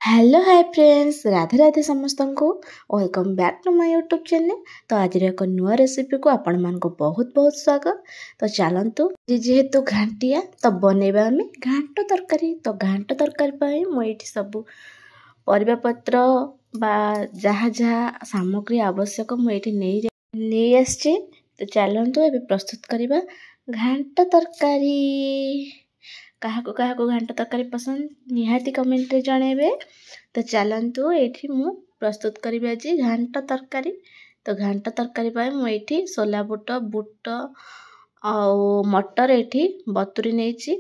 Hello hi friends, Radhe Radhe समस्त को welcome back to my YouTube channel. तो आज एक नुआ रेसिपी को आपण मान को बहुत बहुत स्वागत। तो चलतु जेहेतु घांटिया तो बनैबा आम घांट तरकारी। तो घांट तरकारी मुझे सब परिबा पत्र बा जहाँ जहाँ सामग्री आवश्यक मुझे नहीं आसचे। तो चलतु ए प्रस्तुत करवा घांट तरकारी। काहाको काहाको घांट तरकारी पसंद निहाती कमेंट रे जणेबे। तो चलतु ये मु प्रस्तुत करी आज घांट तरकारी। तो घांट तरकारी मुझे सोला बुट बुट आ मटर ये बतुरी नहीं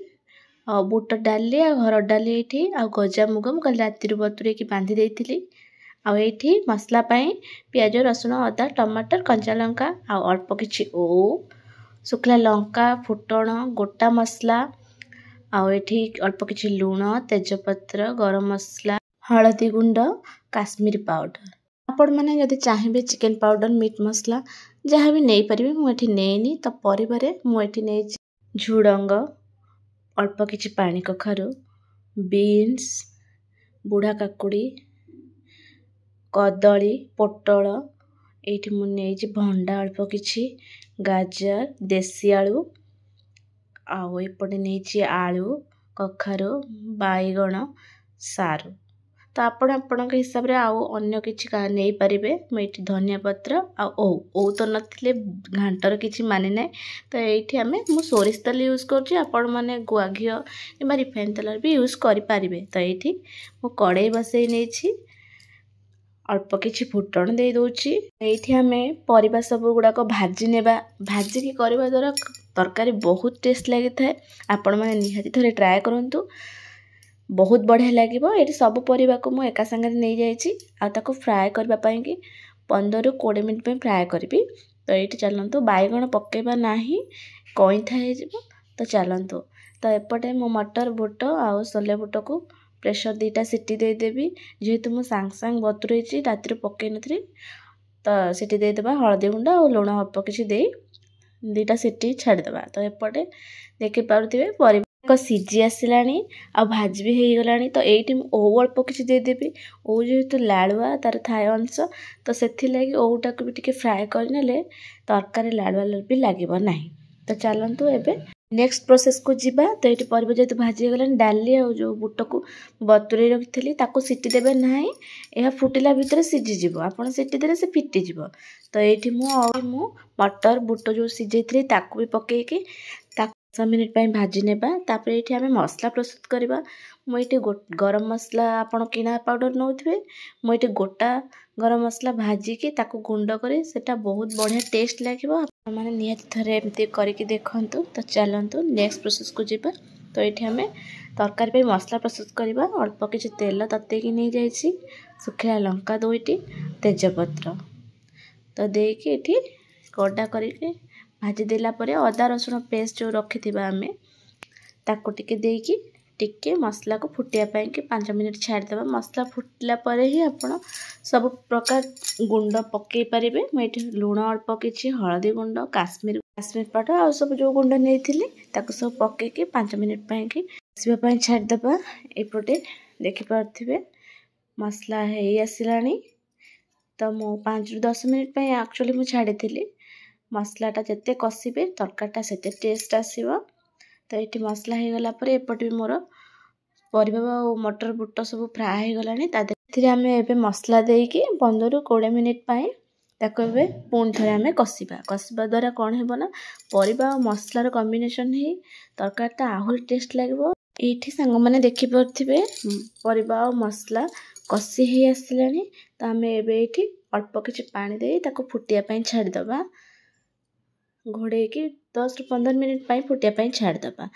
बुट डाली आ घर डाली ये आ गजा मुग मुझे राति बतुरे की बांधि देती। आठी मसला पियाज रसुण अदा टमाटर कंचा लंका आ अल्प किछि शुखला लंका फुटण गोटा मसला आठी अल्प किछि लुण तेजपत्र गरम मसला हलदी गुंड काश्मीरी पाउडर। आपण मैंने जदि चाहिए चिकेन पाउडर मीट मसला जहाँ भी नहीं पारे मुझे नहीं। तो परिवार मुझे नहीं झुडंग अल्प किछि पानी कखारु बीन्स बुढ़ा काकुड़ी कदली पोटल ये मुझे भंडा अल्प किछि गाजर देसी आलू आपटे नहीं आलू कखारु बैगण सारू। तो आपण के हिसाब से अन्य किसी नहीं पारे। मुझे धनिया पत्र ओ तो नथिले घांटर किसी माने ना। तो ये आम मु सोरिष तेल यूज कर गुआ घी कि रिफाइन तेल भी यूज करें। तो ये मु कड़े बसई नहीं अल्प किछि फुटण दे दूची। ये आम परिबा सब गुड़ाक भाजी नेबा भाजिकी करबा द्वारा तरकारी बहुत टेस्ट लगी थाए। आपण मैंने निहाती थरे ट्राए करंतु बहुत बढ़िया लगे। ये सब परिबा को मु एका संगे नहीं जाइछि आ ताको फ्राए करबा पई कि 15 ରୁ 20 मिनट पे फ्राए करबी। तो ये चलतु बैगण पकेबा नाही कईथा हो। तो चलतु तो एपटे मो मटर बुट आ सोले बुट को प्रेशर 2टा सीटी देदेवी। जेहेतु मुझे सांग सांग बतुरे राति पकई नी। तो सीटी देदेबा हलदी गुंड और लुण अल्प किछि दे 2टा सीटी छाड़देबा। तो एपटे देखी पारे परिबा सीझी आसलानी आ भाजी भी हो गलानी। तो ये ओ अल्प किछि देदेवी। ओ जेहेतु लालुआ तार थाए अंश तो से ओटा को भी टिके फ्राए करने तरकारी लालुआ भी लगे ना। तो चलतु एबे नेक्स्ट प्रोसेस को जीवा। तो ये परिबा जेहेतु भाजी गला डाली आ जो बुट को बतुरे रखी सीटी देवे ना। यह फुटिला भितर सीझीज आप सीटी देले से फिटिज। तो ये मु मटर बुट जो सीझे भी पकईकि 10 मिनिट भाजी नेबा। तापर ये आम मसला प्रस्तुत करवा। मुझे गरम मसला आपड़ किना पाउडर नौथे मुझे गोटा गरम मसला भाजिकी ताकू गुंड करे सेटा बहुत बढ़िया टेस्ट लगे। मैंने निहाती थरे एमती करके देखंतु। तो चलतु नेक्स्ट प्रोसेस को जीवा। तो ये आम तरकारी पे मसला प्रस्तुत करवा। अल्प किछि तेल ततेकी नहीं जाइछि शुखला लंका 2टी तेजपत्र तो देकी ये कड़ा करके भाजी देला परे अदा रसुण पेस्ट जो रखी आम ताको टिके देकी टिके मसला को फुटिया कि 5 मिनिट छाड़देबा। मसला फुटला परे ही आपण सब प्रकार गुंड पकई पारे। मुझे लुण अल्प किछि हलदी गुंड काश्मीर पाउडर आ सब जो गुंड नहीं सब पकईकि 5 मिनिट कि आसवाई छाड़देबा। एपटे देखिपे मसला हो आसलानी। तो मु 5 ରୁ 10 मिनिट एक्चुअली मु छाड़ी मसलाटा जिते कषिबे तरकारीटा सेते टेस्ट आसीबो। तो ये मसला हो गला पर एपटे भी मोर परिबा मटर बुट सब फ्राए हो गलानी। आम ए मसला देकी 15 ରୁ 20 मिनिट ताको ए पुणी थे आम कषिबा द्वारा कौन हो ना परिबा मसलार कॉम्बिनेशन ही तरकारीटा आहरी टेस्ट लगे। ये सांग मैंने देखिपे परिबा मसला कषि हो आसलानी। तो आम ए अल्प किछि पानी दे ताको फुटिया छाड़देबा घोड़े की 10 ରୁ 15 मिनिट फुटिया छाड़देबा।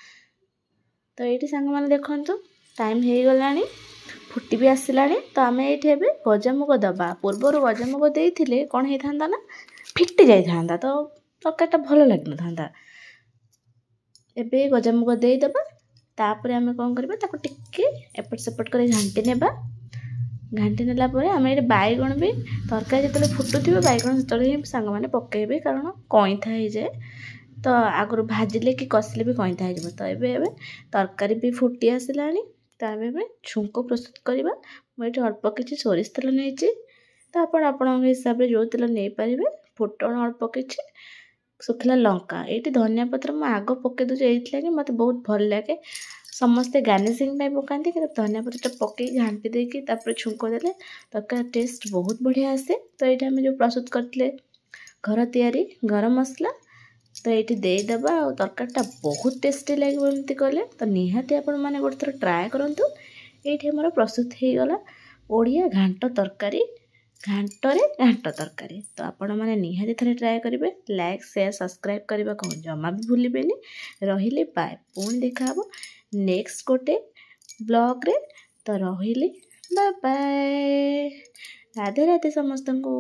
तो ये सांग मैंने देखंतु टाइम हो गलानी फुटी भी आसलानी। तो आम ये गजामुग दबा पूर्वर गजामुग देते कौन होता ना फिटी जाता तो तरकारीटा भल लग ना। एबे गजामुग देदेबा तापर आम कौन करबा टिके एपट सेपट कर घांटी नेबा। घांटी नेला परे आम ये बैगण भी तरकारी जो फुटुथिबे बैगण से सांग मैंने पकेबे कारण कईथा हो जाए। तो आगु भाजिले कि कषिले भी कईथा हो। तो ये तरकारी भी फुटी आसलानी तो आम छुंक प्रस्तुत करवा। मुझे अल्प किसी सोरिष तेल नहीं तो आपण हिसाब से जो तेल नहीं पारे। फुटण अल्प किसी सुखिला लंका ये धनिया पत्र मुझे आग पकई दूसरी ये मत बहुत भल लगे। समस्ते गार्निशिंग पकाती कि धनिया पत्र पकई घाटी देकी छुंक देले तरकारी टेस्ट बहुत बढ़िया आसे। तो ये आम जो प्रस्तुत करते घर तैयारी गरम मसला तो ये देदेबा और तरकारीटा बहुत टेस्टी लगे एमती कले। तो निहाती आपण मैंने गोटे थर ट्राए करूँ। ये मोर प्रस्तुत हो गला ओडिया घांट तरकारी घांटरे घांट तरकारी। तो आपण मैंने निहाती थे ट्राए करेंगे। लाइक शेयर सब्सक्राइब करने को जमा भी भूलें। रही बाय पुणी देखा नेक्स्ट गोटे ब्लॉग रे। तो रही बाय बाय राधे राधे समस्त को।